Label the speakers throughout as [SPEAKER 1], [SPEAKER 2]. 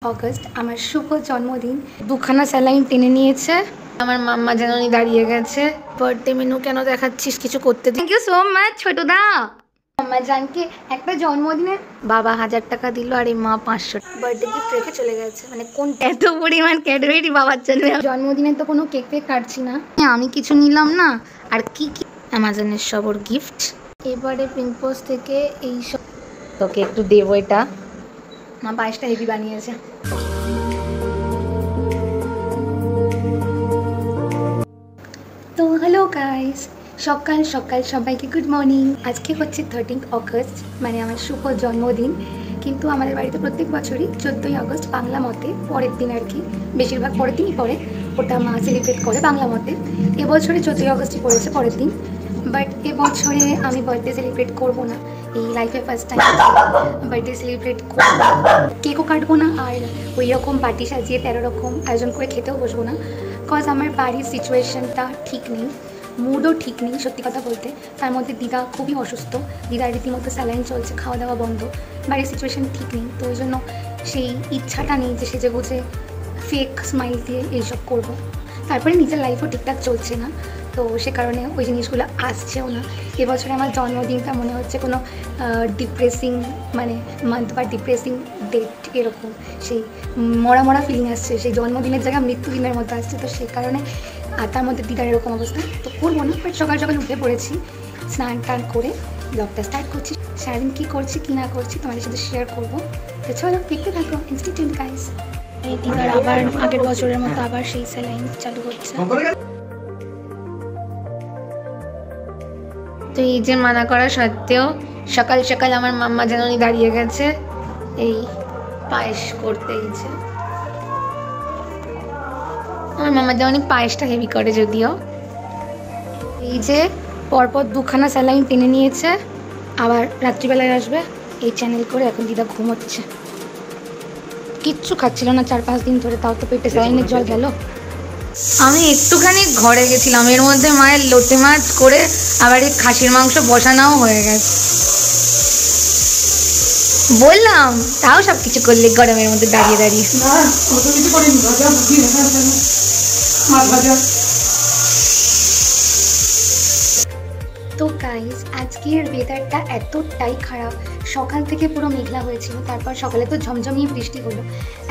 [SPEAKER 1] August আমার শুভ জন্মদিন। দুখানা স্যালাইন টেনে নিয়েছে। আমার মাম্মা জানানি দাঁড়িয়ে গেছে। বার্থডে মেনু কেন দেখাচ্ছিস, কিছু করতে দিন। থ্যাংক ইউ সো মাচ ছোটদা। মাম্মা জানকে একটা জন্মদিনে বাবা 1000 টাকা দিল আর এই মা 500 বার্থডে গিফট রেখে চলে গেছে। মানে কোন এত পরিমাণ ক্যাডবেরি বাবার জন্য। জন্মদিনে তো কোনো কেক ফেক কাটছি না, আমি কিছু নিলাম না। আর কি কি অ্যামাজনের সব ওর গিফট। এবারে পিঙ্কপোস্ট থেকে এইসব তোকে একটু দেবো। এটা মা পায়েসটা হেভি বানিয়েছে। তো হ্যালো গাইস, সকাল সকাল সবাইকে গুড মর্নিং। আজকে হচ্ছে 13 অগস্ট, মানে আমার শুভ জন্মদিন। কিন্তু আমাদের বাড়িতে প্রত্যেক বছরই 14ই আগস্ট বাংলা মতে পরের দিন আর কি, বেশিরভাগ পরের দিনই পড়ে, ওটা মা সেলিব্রেট করে বাংলা মতে। এবছরে 14ই আগস্টই পড়েছে পরের দিন, বাট এবছরে আমি বার্থডে সেলিব্রেট করবো না। এই লাইফে ফার্স্ট টাইম বার্থডে সেলিব্রেট করবো, কেকও কাটবো না, আর ওই রকম পার্টি সাজিয়ে 13 রকম আয়োজন করে খেতেও বসবো না। বিকজ আমার বাড়ির সিচুয়েশনটা ঠিক নেই, মুডও ঠিক নেই সত্যি কথা বলতে। তার মধ্যে দিদা খুবই অসুস্থ, দিদার রীতিমতো স্যালাইন চলছে, খাওয়া দাওয়া বন্ধ, বাড়ির সিচুয়েশন ঠিক নেই। তো ওই জন্য সেই ইচ্ছাটা নেই যে সেজে গুজে ফেক স্মাইল দিয়ে এইসব করবো। তারপরে নিজের লাইফও ঠিকঠাক চলছে না, তো সে কারণে ওই জিনিসগুলো আসছেও না। এবছরে আমার জন্মদিনটা মনে হচ্ছে কোনো ডিপ্রেসিং মানে মান্থ বা ডিপ্রেসিং ডেট, এরকম সেই মরা মরা ফিলিং আসছে। সেই জন্মদিনের জায়গায় মৃত্যুদিনের মতো আসছে। তো সেই কারণে আর তার মধ্যে দিদার এরকম অবস্থা, তো করবো না। বাট সকাল সকাল উঠে পড়েছি, স্নান টান করে ব্লগটা স্টার্ট করছি। সারাদিন কী করছি কী না করছি তোমাদের সাথে শেয়ার করবো। তো চলো দেখতে থাকো ইনস্টিটিউট গাইস। এই দিদার আবার আগের বছরের মতো আবার সেই স্যালাইন চালু হচ্ছে। তো এই যে মানা করা সত্ত্বেও সকাল সকাল আমার মাম্মা জানানি দাঁড়িয়ে গেছে এই পায়েস করতে। এই যে আমার মাম্মা জানানি পায়েসটা হেভি করে যদিও। এই যে পরপর দুখানা স্যালাইন টেনে নিয়েছে, আবার রাত্রিবেলায় আসবে এই চ্যানেল করে। এখন দিদা ঘুমোচ্ছে, কিচ্ছু খাচ্ছিল না 4-5 দিন ধরে, তাও তো পেটে স্যালাইনের জল গেল। আমি একটুখানি ঘরে গেছিলাম, এর মধ্যে মায়ের লোটে মাছ করে আবার এই খাসির মাংস বসানোও হয়ে গেছে। বললাম তাও সব কিছু করলে গরমের মধ্যে দাঁড়িয়ে দাঁড়িয়ে। তো গাইস আজকের ওয়েদারটা এতটাই খারাপ, সকাল থেকে পুরো মেঘলা হয়েছিল, তারপর সকালে তো ঝমঝমিয়ে বৃষ্টি হলো।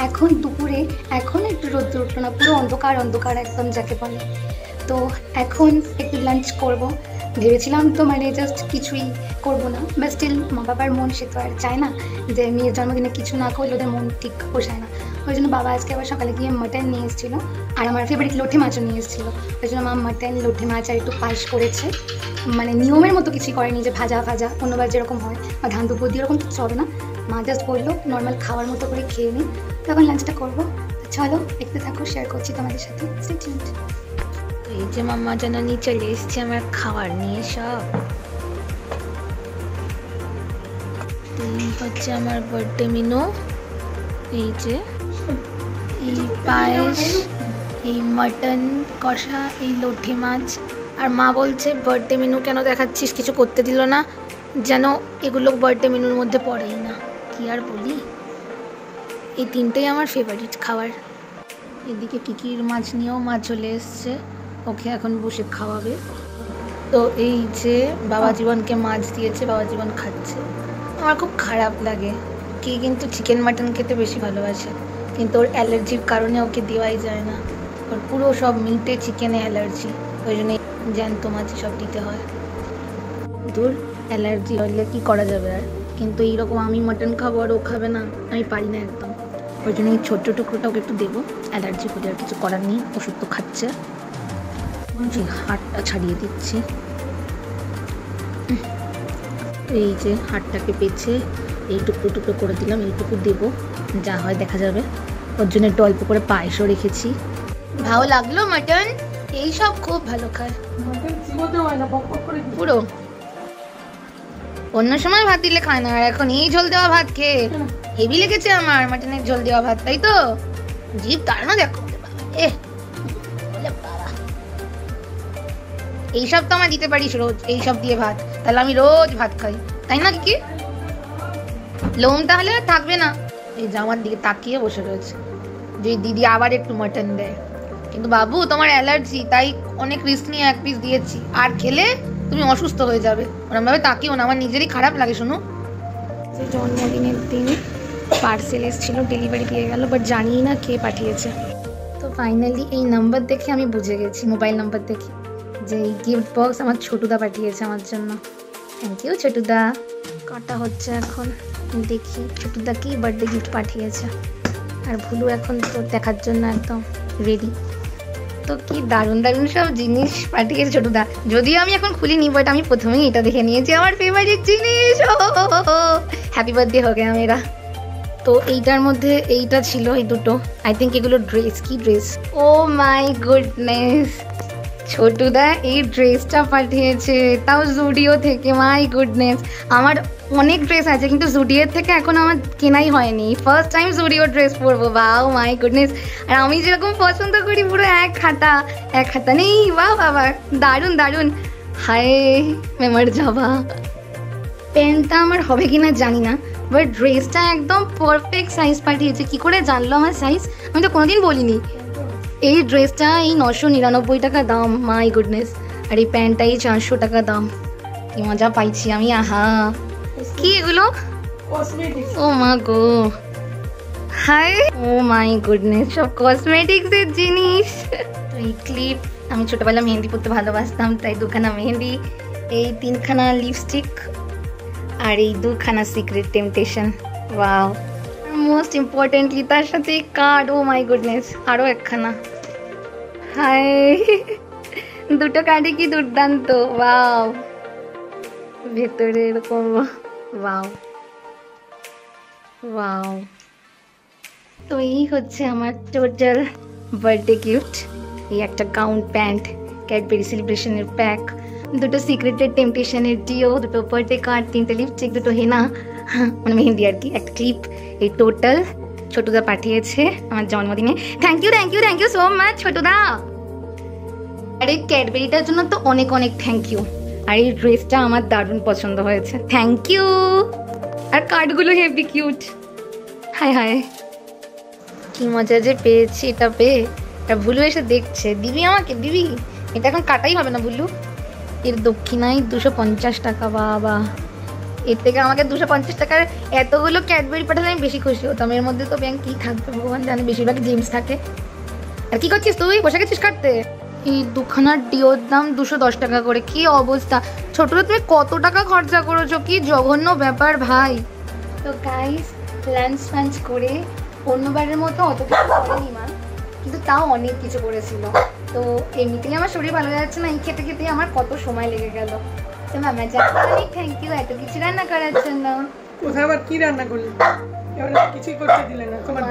[SPEAKER 1] এখন দুপুরে এখন একটু রোদ্র উঠলো না, পুরো অন্ধকার অন্ধকার একদম যাকে বলে। তো এখন একটু লাঞ্চ করব ভেবেছিলাম, তো মানে জাস্ট কিছুই করবো না, বাট স্টিল মা বাবার মন সে তো আর চায় না যে মেয়ের জন্মদিনে কিছু না করলে ওদের মন ঠিক পোষায় না। ওই জন্য বাবা আজকে আবার সকালে গিয়ে মাটন নিয়ে এসেছিলো, আর আমার ফেভারিট লোটে মাছও নিয়ে এসেছিলো। ওই জন্য মা মাটন লোটে মাছ আর একটু পায়েস করেছে। মানে নিয়মের মতো কিছুই করেনি যে ভাজা ভাজা অন্যবার যেরকম হয় বা ধান দুপুর দিয়ে এরকম কিছু হবে না। মা জাস্ট বললো নর্মাল খাওয়ার মতো করে খেয়ে নিই, তখন লাঞ্চটা করবো। চলো দেখতে থাকো, শেয়ার করছি তোমাদের সাথে। তো এই যে মাম্মা জানানি চলে এসছে আমার খাবার নিয়ে সব। এই হচ্ছে আমার বার্থডে মেনু। এই যে এই পায়েস, এই মাটন কষা, এই লোটে মাছ। আর মা বলছে বার্থডে মেনু কেন দেখাচ্ছিস, কিছু করতে দিল না, যেন এগুলো বার্থডে মেনুর মধ্যে পড়েই না। কি আর বলি, এই তিনটেই আমার ফেভারিট খাবার। এদিকে কিকির মাছ নিয়েও মা চলে এসছে, ওকে এখন বসে খাওয়াবে। তো এই যে বাবা জীবনকে মাছ দিয়েছে, বাবা জীবন খাচ্ছে। আমার খুব খারাপ লাগে, কি কিন্তু চিকেন মাটন খেতে বেশি ভালোবাসে, কিন্তু ওর অ্যালার্জির কারণে ওকে দেওয়াই যায় না। ওর পুরো সব মিটে চিকেনে অ্যালার্জি, ওই জন্য জ্যান্ত মাছ সব দিতে হয়। দূর, অ্যালার্জি হলে কি করা যাবে আর। কিন্তু এইরকম আমি মাটন খাবো আর ও খাবে না, আমি পারি না একদম। ওই জন্য এই ছোট্ট টুকরোটা ওকে একটু দেবো, অ্যালার্জি হলে আর কিছু করার নেই, ওষুধ তো খাচ্ছে। হাড়টা ছাড়িয়ে দিচ্ছি, এই যে হাড়টাকে পেছে এই টুকরো টুকরো করে দিলাম, এইটুকু দেবো, যা হয় দেখা যাবে। ওর জন্য একটু অল্প করে পায়েসও রেখেছি। ভালো লাগলো মাটন, এই সব খুব ভালো খায় পুরো। অন্য সময় ভাত দিলে খায় না, আর এখন এই ঝোল দেওয়া ভাত খেয়ে হেভি লেগেছে আমার মাটনের ঝোল দেওয়া ভাত, তাই তো জিভ তার না দেখো। এইসব তো আমার দিতে পারিস রোজ, এইসব দিয়ে ভাত, তাহলে আমি রোজ ভাত খাই, তাই না কি? লোম তাহলে আর থাকবে না,
[SPEAKER 2] এই জামার দিকে তাকিয়ে বসে রয়েছে যে দিদি আবার একটু মাটন দেয়, কিন্তু বাবু তোমার অ্যালার্জি, তাই অনেক রিস্ক নিয়ে এক পিস দিয়েছি, আর খেলে তুমি অসুস্থ হয়ে যাবে। ওরকম ভাবে তাকিও না, আমার নিজেরই খারাপ লাগে। শোনো,
[SPEAKER 1] জন্মদিনের দিন পার্সেল এসেছিলো, ডেলিভারি দিয়ে গেল, বাট জানি না কে পাঠিয়েছে। তো ফাইনালি এই নাম্বার দেখে আমি বুঝে গেছি, মোবাইল নাম্বার দেখে, যে এই গিফট বক্স আমার ছোটুদা পাঠিয়েছে আমার জন্য। থ্যাংক ইউ ছোটুদা। কাটা হচ্ছে এখন, দেখি ছোটুদা কি বার্থডে গিফট পাঠিয়েছে। আর ভুলু এখন তো দেখার জন্য একদম রেডি। তো কি দারুণ দারুণ সব জিনিস পাঠিয়েছে ছোটুদা, যদিও আমি এখন খুলিনি, বাট আমি প্রথমেই এটা দেখে নিয়েছি, আমার ফেভারিট জিনিস। হ্যাপি বার্থডে হয়ে গেছে মেরা। তো এইটার মধ্যে এইটা ছিল, এই দুটো, আই থিঙ্ক এগুলো ড্রেস। কি ড্রেস? ও মাই গুডনেস, ছোটুদা এই ড্রেসটা পাঠিয়েছে, তাও জুডিও থেকে। মাই গুডনেস, আমার অনেক ড্রেস আছে কিন্তু জুডিওর থেকে এখন আমার কেনাই হয়নি, ফার্স্ট টাইম জুডিও ড্রেস পরবো। বাও মাই গুডনেস, আর আমি যেরকম পছন্দ করি পুরো এক হাতা নেই। বাহ বাবা, দারুণ দারুণ। হায় মেমার যাবা। প্যান্টটা আমার হবে কিনা জানি না, বাট ড্রেসটা একদম পারফেক্ট সাইজ পাঠিয়েছে। কি করে জানলো আমার সাইজ? আমি তো কোনোদিন বলিনি। এই ড্রেসটা এই 999 টাকা দাম, মাই গুডনেস। আর এই প্যান্টটা এই 400 টাকা দাম। কি মজা পাইছি আমি, আহা। কি এগুলো? ও মা গো, হাই, ও মাই গুডনেস, সব কসমেটিক্সের জিনিস। তো এই ক্লিপ, আমি ছোটবেলা মেহেন্দি পরতে ভালোবাসতাম, তাই 2খানা মেহেন্দি, এই 3খানা লিপস্টিক, আর এই 2খানা secret temptation. Wow, most importantly তার সাথে কার্ড। ও মাই গুডনেস, আরও 1খানা। হাই, দুটো কার্ডে কি দুর্দান্ত। ওয়াও, ভেতরে এরকম। Wow wow. তো এই হচ্ছে আমার টোটাল বার্থডে গিফট। এই একটা গাউন, প্যান্ট, ক্যাডবেরি সেলিব্রেশনের প্যাক, দুটো সিক্রেটের টেম্পটেশনের ডিও, দুটো বার্থডে কার্ড, 3টে লিপস্টিক, দুটো হেনা মানে মেহেন্দি আর কি, একটা ক্লিপ। এই টোটাল ছোটুদা পাঠিয়েছে আমার জন্মদিনে। থ্যাংক ইউ সো মাচ ছোটুদা। আর এই ক্যাডবেরিটার জন্য তো অনেক অনেক থ্যাংক ইউ। আর এই ড্রেসটা আমার দারুণ পছন্দ হয়েছে, থ্যাংক ইউ। আর কার্ডগুলো হেভি কিউট। হায় হায়, কি মজা যে পেয়েছি এটা পেয়ে। আর ভুলু এসে দেখছে, দিবি আমাকে দিবি? এটা এখন কাটাই হবে না ভুলু। এর দক্ষিণায় 250 টাকা। বাবা, এর থেকে আমাকে 250 টাকার এতগুলো ক্যাডবেরি পাঠালে আমি বেশি খুশি হতাম। এর মধ্যে তো ব্যাংক কী থাকবে ভগবান জানে, বেশিরভাগ জেমস থাকে। আর কি করছিস তুই? বসে গেছিস কাটতে? এই 2খানার ডিওর দাম 210 টাকা করে। কি অবস্থা ছোটরা, তুমি কত টাকা খরচা করেছো, কি জঘন্য ব্যাপার ভাই। তো গাইস, লাঞ্চ ফাঞ্চ করে অন্যবারের মতো অত কিছু করেনি মা, কিন্তু তাও অনেক কিছু করেছিল। তো এমনিতেই আমার শরীর ভালো যাচ্ছে না, এই খেতে খেতে আমার কত সময় লেগে গেল। তো মামা জানতে অনেক থ্যাংক ইউ এত কিছু রান্না করার জন্য।
[SPEAKER 3] কোথায় আবার কি রান্না করলি? এবারে কিছুই করতে দিলে না, তোমার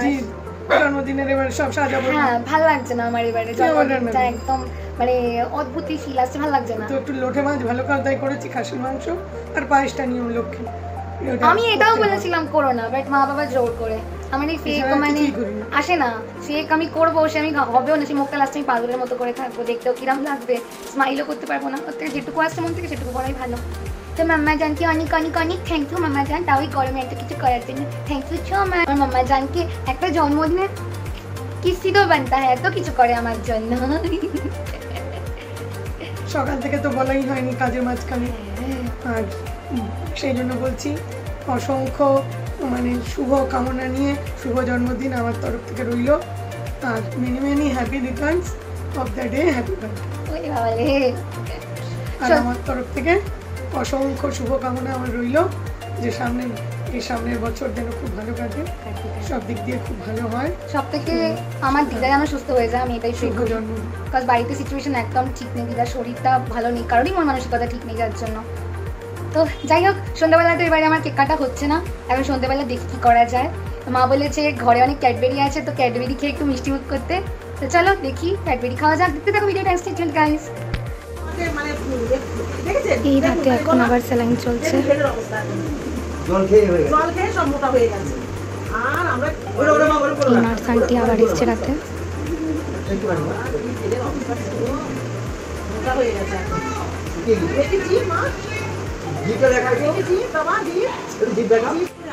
[SPEAKER 3] জন্মদিনের এবারে সব সাজাবো।
[SPEAKER 1] হ্যাঁ, ভালো লাগছে না আমার এবারে জন্মদিনটা, একদম মানে অদ্ভুতই ফিল আসছে, ভালো লাগছে না।
[SPEAKER 3] তো একটু লোটে মাছ ভালো কালতাই করেছি, খাসির মাংস আর পায়েসটা নিয়ম লক্ষ্মী।
[SPEAKER 1] আমি এটাও বলেছিলাম করো না, বাট মা বাবা জোর করে। আমার এই ফেক মানে আসে না, ফেক আমি করবো, সে আমি হবেও না, সে মুখটা লাস্টে আমি পাগলের মতো করে থাকবো, দেখতেও কিরম লাগবে, স্মাইলও করতে পারবো না। ওর থেকে যেটুকু আসছে মন থেকে সেটুকু করাই ভালো। তো মাম্মা জানকে অনেক অনেক অনেক থ্যাংক ইউ মাম্মা জান, তাও এই গরমে এত কিছু করার জন্য থ্যাংক ইউ সো মাচ। আমার মাম্মা জানকে একটা জন্মদিনের কিসি তো বানতা হয়, এত কিছু করে আমার জন্য।
[SPEAKER 3] সকাল থেকে তো বলাই হয়নি কাজের মাঝখানে, আর সেই জন্য বলছি অসংখ্য মানে শুভ কামনা নিয়ে শুভ জন্মদিন আমার তরফ থেকে রইল। আর many many happy returns of the day, happy birthday. আর আমার তরফ থেকে অসংখ্য শুভ কামনা আমার রইল, যে সামনের বছর যেন খুব ভালো কাটে, সব দিক দিয়ে খুব ভালো হয়।
[SPEAKER 1] সব থেকে আমার দিদা যেন সুস্থ হয়ে যায়, আমি এটাই শুভ জন্মদিন। বিকজ বাড়িতে সিচুয়েশন একদম ঠিক নেই, দিদার শরীরটা ভালো নেই, কারোরই মন মানসিকতা ঠিক নেই যার জন্য। তো যাই হোক, সন্ধ্যাবেলা তো এবারে আমার কেক কাটা হচ্ছে না, এখন সন্ধ্যাবেলা দেখি কী করা যায়। মা বলেছে ঘরে অনেক ক্যাডবেরি আছে, তো ক্যাডবেরি খেয়ে একটু মিষ্টি মুখ করতে। তো চলো দেখি ক্যাডবেরি খাওয়া যাক। দেখতে থাকো ভিডিওটা, স্টে টিউনড গাইস। এই রাতে এখন আবার স্যালাইন চলছে। এই নার্স আন্টি আবার এসছে রাতে।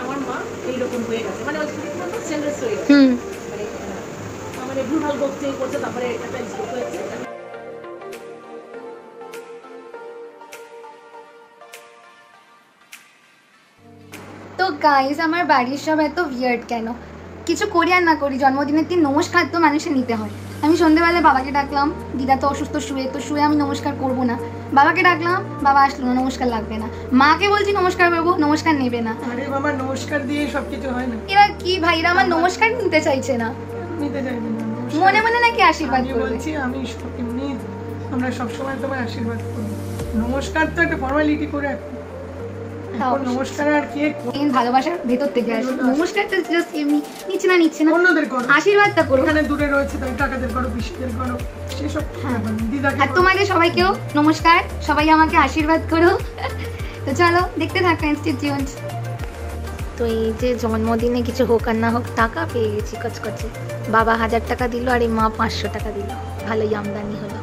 [SPEAKER 4] আমার মা এইরকম হয়ে গেছে, মানে সেন্টেন্স হয়ে গেছে
[SPEAKER 2] হুম
[SPEAKER 4] মানে ভুলভাল বকতে করছে তারপরে একটা স্ট্রোক হয়েছে
[SPEAKER 1] তো গাইজ আমার বাড়ির সব এত উইয়ার্ড কেন? কিছু করি আর না করি জন্মদিনের দিন নমস্কার তো মানুষের নিতে হয়। আমি সন্ধ্যেবেলায় বাবাকে ডাকলাম, দিদা তো অসুস্থ শুয়ে আমি নমস্কার করব না। বাবাকে ডাকলাম, বাবা আসলো না, নমস্কার লাগবে না। মাকে বলছি নমস্কার করবো, নমস্কার নেবে না।
[SPEAKER 3] আরে বাবা, নমস্কার দিয়ে সবকিছু হয় না।
[SPEAKER 1] এরা কি ভাই, এরা আমার নমস্কার নিতে চাইছে না,
[SPEAKER 3] নিতে চাইবে না নমস্কার।
[SPEAKER 1] মনে মনে নাকি আশীর্বাদ
[SPEAKER 3] আমি
[SPEAKER 1] করবে।
[SPEAKER 3] বলছি আমি এমনি আমরা সবসময় তোমায় আশীর্বাদ করি। নমস্কার তো একটা ফর্মালিটি করে এখন নমস্কার আর কে
[SPEAKER 1] এই ভালোবাসার ভেতর থেকে আসে। নমস্কারটা জাস্ট এমনি নিচ্ছে না,
[SPEAKER 3] অন্যদের করো,
[SPEAKER 1] আশীর্বাদটা করো।
[SPEAKER 3] এখানে দূরে রয়েছে তাই টাকাদের করো, পিসিদের করো, সেসব দিদাকে
[SPEAKER 1] আর তোমাদের সবাইকেও নমস্কার, সবাই আমাকে আশীর্বাদ করো। তো চলো দেখতে থাকো ইনস্টিটিউট।
[SPEAKER 2] তো এই যে জন্মদিনে কিছু হোক আর না হোক টাকা পেয়ে গেছি কচকচে। বাবা 1000 টাকা দিল আর এই মা 500 টাকা দিল, ভালোই আমদানি হলো।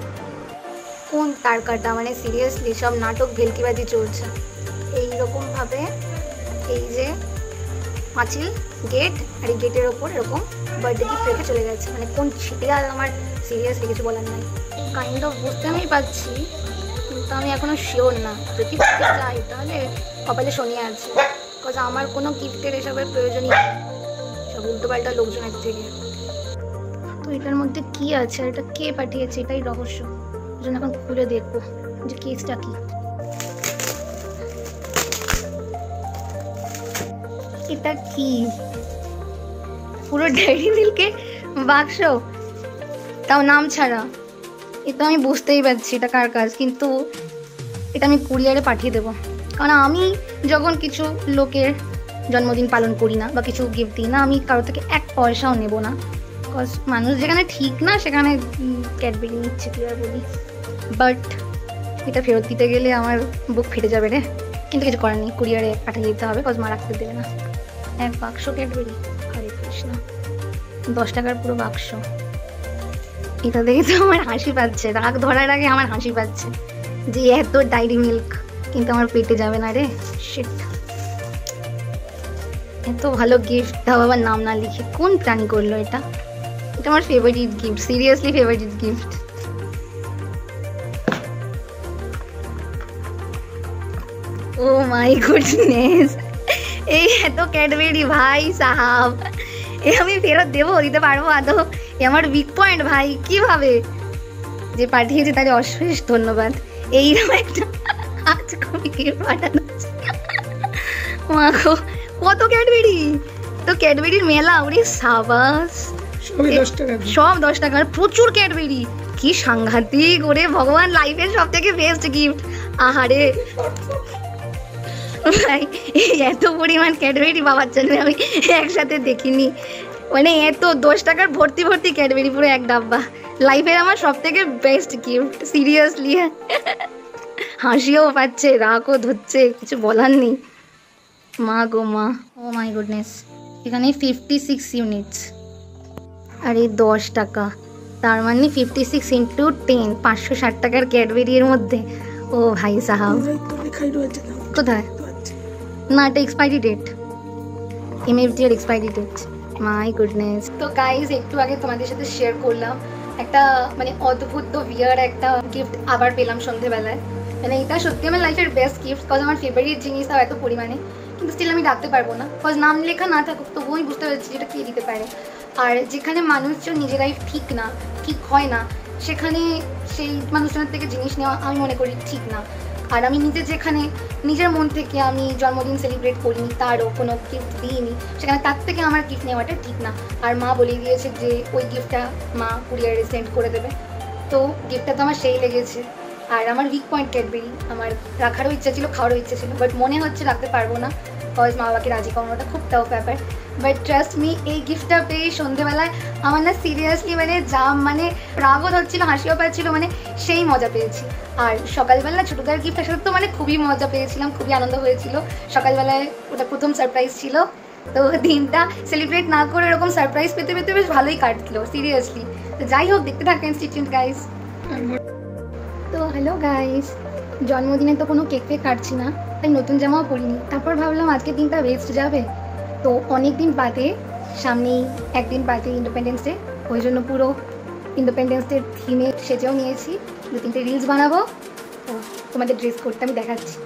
[SPEAKER 2] কোন তারকাটা, মানে সিরিয়াসলি সব নাটক ভেলকিবাজি চলছে এইরকমভাবে। এই যে পাঁচিল গেট, আর এই গেটের ওপর এরকম বার্থডে গিফট রেখে চলে গেছে। মানে কোন ছিটিয়াল, আমার সিরিয়াসলি কিছু বলার নাই। কাইন্ড অফ বুঝতে আমি পারছি, কিন্তু আমি এখনো শিওর না। যদি করতে চাই তাহলে কপালে শনি আছে, বিকজ আমার কোনো গিফটের এসবের প্রয়োজনই নেই, সব উল্টোপাল্টা লোকজনের থেকে। তো এটার মধ্যে কি আছে আর এটা কে পাঠিয়েছে, এটাই রহস্য। ওই জন্য এখন খুলে দেখবো যে কেসটা কি। এটা কি পুরো ডায়েরি মিল্কে বাক্স, তাও নাম ছাড়া। এটা আমি বুঝতেই পারছি এটা কার কাজ, কিন্তু এটা আমি কুরিয়ারে পাঠিয়ে দেবো। কারণ আমি যখন কিছু লোকের জন্মদিন পালন করি না বা কিছু গিফট দিই না, আমি কারো থেকে 1 পয়সাও নেব না। বিকজ মানুষ যেখানে ঠিক না সেখানে ক্যাডবেরি নিচ্ছে, কি আর বলি। বাট এটা ফেরত দিতে গেলে আমার বুক ফেটে যাবে রে, কিন্তু কিছু করার নেই, কুরিয়ারে পাঠিয়ে দিতে হবে, বিকজ মা রাখতে দেবে না। 1 বাক্স ক্যাডবেরি, হরে কৃষ্ণ, 10 টাকার পুরো বাক্স। এটা দেখে তো আমার হাসি পাচ্ছে, রাগ ধরার আগে আমার হাসি পাচ্ছে যে এত ডায়েরি মিল্ক, কিন্তু আমার পেটে যাবে না রে। শিট, এত ভালো গিফট, তাও আবার নাম না লিখে। কোন প্ল্যান করলো এটা? এটা আমার favourite gift, seriously favourite gift. Oh my goodness, এই এত ক্যাডবেরি ভাই সাহাব, এ আমি ফেরত দেবো, দিতে পারবো আদৌ? এ আমার উইক পয়েন্ট ভাই। কিভাবে যে পাঠিয়েছে তাকে অশেষ ধন্যবাদ। এইরকম একটা আজ কবি গিফট পাঠানো, মা গো কত ক্যাডবেরি! তো ক্যাডবেরির মেলা, ওরে সাবাস।
[SPEAKER 3] সবই 10 টাকা দিয়ে।
[SPEAKER 1] সব 10 টাকার, প্রচুর ক্যাডবেরি, কি সাংঘাতিক! ওরে ভগবান, লাইফের সব থেকে বেস্ট গিফট। আহারে ভাই, এই এত পরিমাণ ক্যাডবেরি বাবার জন্য আমি একসাথে দেখিনি। মানে এত 10 টাকার ভর্তি ভর্তি ক্যাডবেরি, পুরো 1 ডাব্বা। লাইফের আমার সব থেকে বেস্ট গিফট, সিরিয়াসলি। হাসিও পাচ্ছে, রাগও ধরছে, কিছু বলার নেই। মা গো মা, ও মাই গুডনেস, এখানে 56 ইউনিটস আর এই 10 টাকা, তার মানে 56 ইন্টু 10, 560 টাকার ক্যাডবেরি এর মধ্যে। ও ভাই সাহাব, কোথায়? না, এটা এক্সপায়ারি ডেট, এমএফডি এর এক্সপায়ারি ডেট। My goodness. তো গাইজ, একটু আগে তোমাদের সাথে শেয়ার করলাম একটা মানে অদ্ভুত বিয়ার একটা গিফট আবার পেলাম সন্ধেবেলায়। মানে এটা সত্যি আমার লাইফের বেস্ট গিফট, কজ আমার ফেভারিট জিনিস তাও এত পরিমাণে, কিন্তু স্টিল আমি ডাকতে পারবো না, কজ নাম লেখা না থাকুক তবুই বুঝতে পারছি এটা কে দিতে পারে। আর যেখানে মানুষজন নিজেরাই ঠিক না, ঠিক হয় না, সেখানে সেই মানুষজনের থেকে জিনিস নেওয়া আমি মনে করি ঠিক না। আর আমি নিজে যেখানে নিজের মন থেকে আমি জন্মদিন সেলিব্রেট করিনি, তারও কোনো গিফট দিইনি, সেখানে তার থেকে আমার গিফট নেওয়াটা ঠিক না। আর মা বলে দিয়েছে যে ওই গিফটটা মা কুরিয়ারে সেন্ড করে দেবে, তো গিফটটা তো আমার সেই লেগেছে। আর আমার উইক পয়েন্ট ক্যাডবেরি, আমার রাখারও ইচ্ছা ছিল, খাওয়ারও ইচ্ছা ছিল, বাট মনে হচ্ছে রাখতে পারবো না, কজ মা বাবাকে রাজি করানোটা খুব টাফ ব্যাপার। বাট ট্রাস্ট মি, এই গিফটটা পেয়ে সন্ধেবেলায় আমার না সিরিয়াসলি মানে রাগও ধরছিল, হাসিও পাচ্ছিল, মানে সেই মজা পেয়েছি। আর সকালবেলা ছোটোদের গিফট আসার তো খুবই মজা পেয়েছিলাম, খুবই আনন্দ হয়েছিল। সকালবেলায় ওটা প্রথম সারপ্রাইজ ছিল, তো দিনটা সেলিব্রেট না করে এরকম সারপ্রাইজ পেতে পেতে বেশ ভালোই কাটলো সিরিয়াসলি। তো যাই হোক, দেখতে থাকেন ইনস্টিটিউট গাইস। তো হ্যালো গাইস, জন্মদিনে তো কোনো কেক ফেক কাটছি না, তাই নতুন জামাও পরিনি। তারপর ভাবলাম আজকে দিনটা ওয়েস্ট যাবে, তো অনেক দিন বাদে সামনেই একদিন বাদে ইন্ডিপেন্ডেন্স ডে, ওই জন্য পুরো ইন্ডিপেন্ডেন্স ডে থিমে সেজেও নিয়েছি। 2-3টে রিলস বানাবো, তো তোমাদের ড্রেস কোডটা আমি দেখাচ্ছি।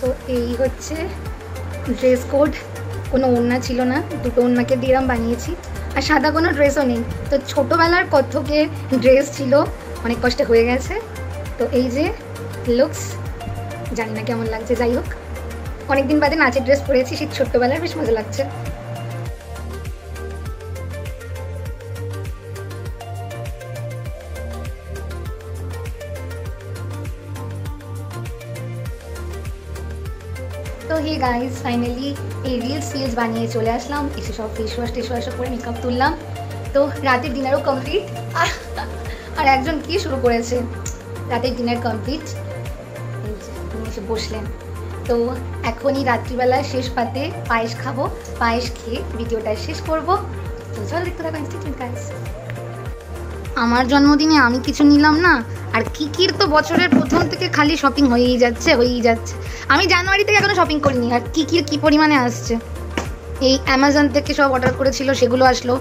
[SPEAKER 1] তো এই হচ্ছে ড্রেস কোড। কোনো ওড়না ছিল না, 2টো ওড়নাকে দিয়েরাম বানিয়েছি, আর সাদা কোনো ড্রেসও নেই। তো ছোটোবেলার কত্থকের ড্রেস ছিল, অনেক কষ্টে হয়ে গেছে। তো এই যে লুকস, জানি না কেমন লাগছে, যাই হোক অনেকদিন বাদে নাচের ড্রেস পরেছি, সেই ছোট্টবেলার বেশ মজা লাগছে। তো হে গাইজ, ফাইনালি এই রিলস বানিয়ে চলে আসলাম। এসে সব ফেস ওয়াশ করে মেকআপ তুললাম। তো রাতের ডিনারও কমপ্লিট, আর একজন কি শুরু করেছে, রাতের ডিনার কমপ্লিট, এসে বসলেন। তো এখনই রাত্রিবেলা শেষ পাতে পায়েস খাবো, পায়েস খেয়ে ভিডিওটা শেষ করবো। তো চল দেখতে থাকো ইনস্টাগ্রাম গাইজ। আমার জন্মদিনে আমি কিছু নিলাম না, আর কিকির তো বছরের প্রথম থেকে খালি শপিং হয়েই যাচ্ছে। আমি জানুয়ারি থেকে এখনো শপিং করিনি, আর কিকির কি পরিমাণে আসছে। এই অ্যামাজন থেকে সব অর্ডার করেছিল, সেগুলো আসলো।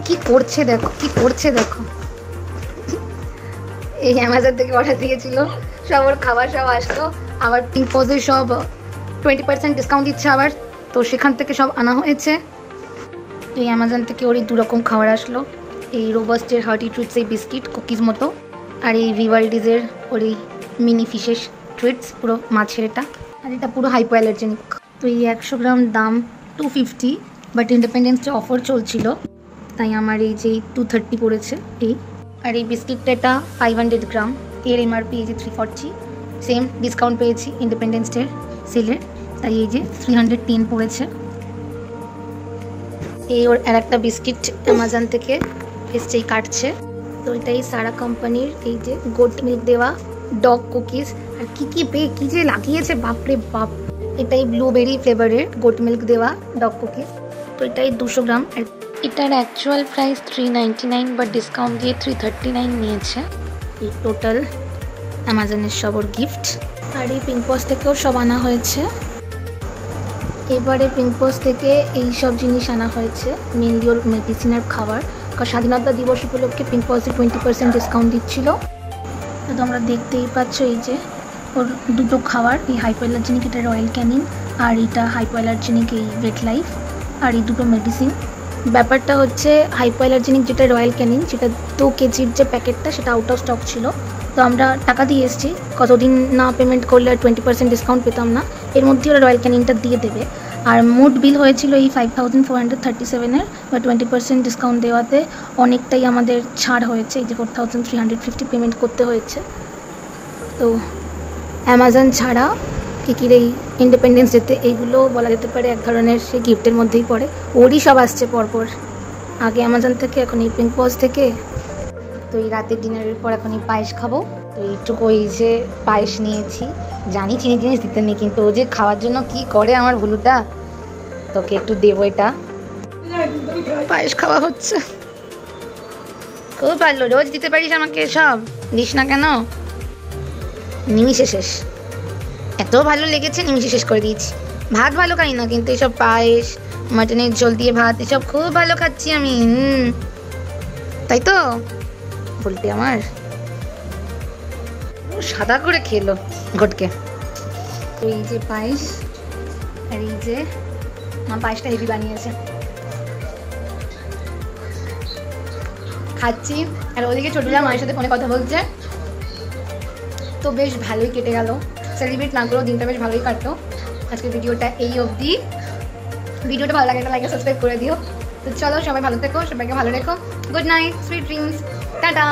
[SPEAKER 1] কি করছে দেখো, এই অ্যামাজন থেকে অর্ডার দিয়েছিল, সব ওর খাবার সব আসলো। আবার পিঙ্কপজে সব 20% ডিসকাউন্ট দিচ্ছে আবার, তো সেখান থেকে সব আনা হয়েছে। এই অ্যামাজন থেকে ওরই 2 রকম খাবার আসলো, এই রোবাস্টের হার্টি ট্রিটস এই বিস্কিট কুকিজ মতো, আর এই ভিভাল্ডিজের ওর এই মিনি ফিশের ট্রিটস, পুরো মাছের এটা, আর এটা পুরো হাইপো অ্যালার্জেনিক। তো এই 100 গ্রাম দাম 250, বাট ইন্ডিপেন্ডেন্স ডে অফার চলছিল, তাই আমার এই যে 230 পড়েছে এই। আর এই বিস্কিটটা এটা 500 গ্রাম, এর এমআরপি এই যে 340, সেম ডিসকাউন্ট পেয়েছি ইন্ডিপেন্ডেন্স ডে সেলের, তাই এই যে 310 পড়েছে। এই ওর আর একটা বিস্কিট অ্যামাজন থেকে এসছেই কাটছে। তো এটাই সারা কোম্পানির এই যে গোট মিল্ক দেওয়া ডগ কুকিজ, আর কি যে লাগিয়েছে বাপরে বাপ। এটাই ব্লুবেরি ফ্লেভারের গোট মিল্ক দেওয়া ডগ কুকিজ। তো এটাই 200 গ্রাম, আর এটার অ্যাকচুয়াল প্রাইস 399, বাট ডিসকাউন্ট দিয়ে 339 নিয়েছে। এই টোটাল অ্যামাজনের সব ওর গিফট। আর এই পিঙ্কপজ থেকেও সব আনা হয়েছে। এবারে পিঙ্কপজ থেকে এই সব জিনিস আনা হয়েছে, মেনলি ওর মেডিসিনের খাবার, কারণ স্বাধীনতা দিবস উপলক্ষে পিঙ্কপজে 20% ডিসকাউন্ট দিচ্ছিল। তো তোমরা দেখতেই পাচ্ছ এই যে ওর 2টো খাবার, এই হাইপো অ্যালার্জেনিক এটা রয়্যাল ক্যানিন, আর এটা হাইপো অ্যালার্জেনিক এই ভেট লাইফ, আর এই 2টো মেডিসিন। ব্যাপারটা হচ্ছে হাইপো অ্যালার্জেনিক যেটা রয়্যাল ক্যানিন, সেটা 2 কেজির যে প্যাকেটটা সেটা আউট অফ স্টক ছিল। তো আমরা টাকা দিয়ে এসেছি, কতদিন না পেমেন্ট করলে আর 20% ডিসকাউন্ট পেতাম না, এর মধ্যে ওরা রয়্যাল ক্যানিনটা দিয়ে দেবে। আর মোট বিল হয়েছিল এই 5437-এর, বা 20% ডিসকাউন্ট দেওয়াতে অনেকটাই আমাদের ছাড় হয়েছে, এই যে 4350 পেমেন্ট করতে হয়েছে। তো অ্যামাজন ছাড়া কিকির এই ইন্ডিপেন্ডেন্স ডেতে এইগুলো বলা যেতে পারে এক ধরনের সেই গিফটের মধ্যেই পড়ে। ওরই সব আসছে পরপর, আগে অ্যামাজন থেকে, এখন এই পিঙ্কপজ থেকে। তো এই রাতের ডিনারের পর এখন এই পায়েস খাবো। তো এইটুকু ওই যে পায়েস নিয়েছি, জানি চিনি জিনিস দিতে নেই, কিন্তু ও যে খাওয়ার জন্য কি করে আমার ভুলুটা, তোকে একটু দেবো। এটা পায়েস খাওয়া হচ্ছে, খুব ভালো, রোজ দিতে পারিস আমাকে, সব দিস না কেন? নিমিষে শেষ, এত ভালো লেগেছে নিমিষে শেষ করে দিয়েছি। ভাত ভালো খাই না, কিন্তু এইসব পায়েস, মাটনের ঝোল দিয়ে ভাত, এসব খুব ভালো খাচ্ছি আমি। তাই তো বলতে আমার সাদা করে খেলো ঘটকে। তো এই যে পায়েস, আর এই যে মা পায়েসটা হেভি বানিয়েছে, খাচ্ছি। আর ওদিকে ছোটরা মায়ের সাথে ফোনে কথা বলছে। তো বেশ ভালোই কেটে গেল, সেলিব্রেট না করেও দিনটা বেশ ভালোই কাটলো। আজকের ভিডিওটা এই অবধি। ভিডিওটা ভালো লাগে লাইক সাবস্ক্রাইব করে দিও। তো চলো, সবাই ভালো থেকো, সবাইকে ভালো রেখো। Good night, sweet dreams, tata.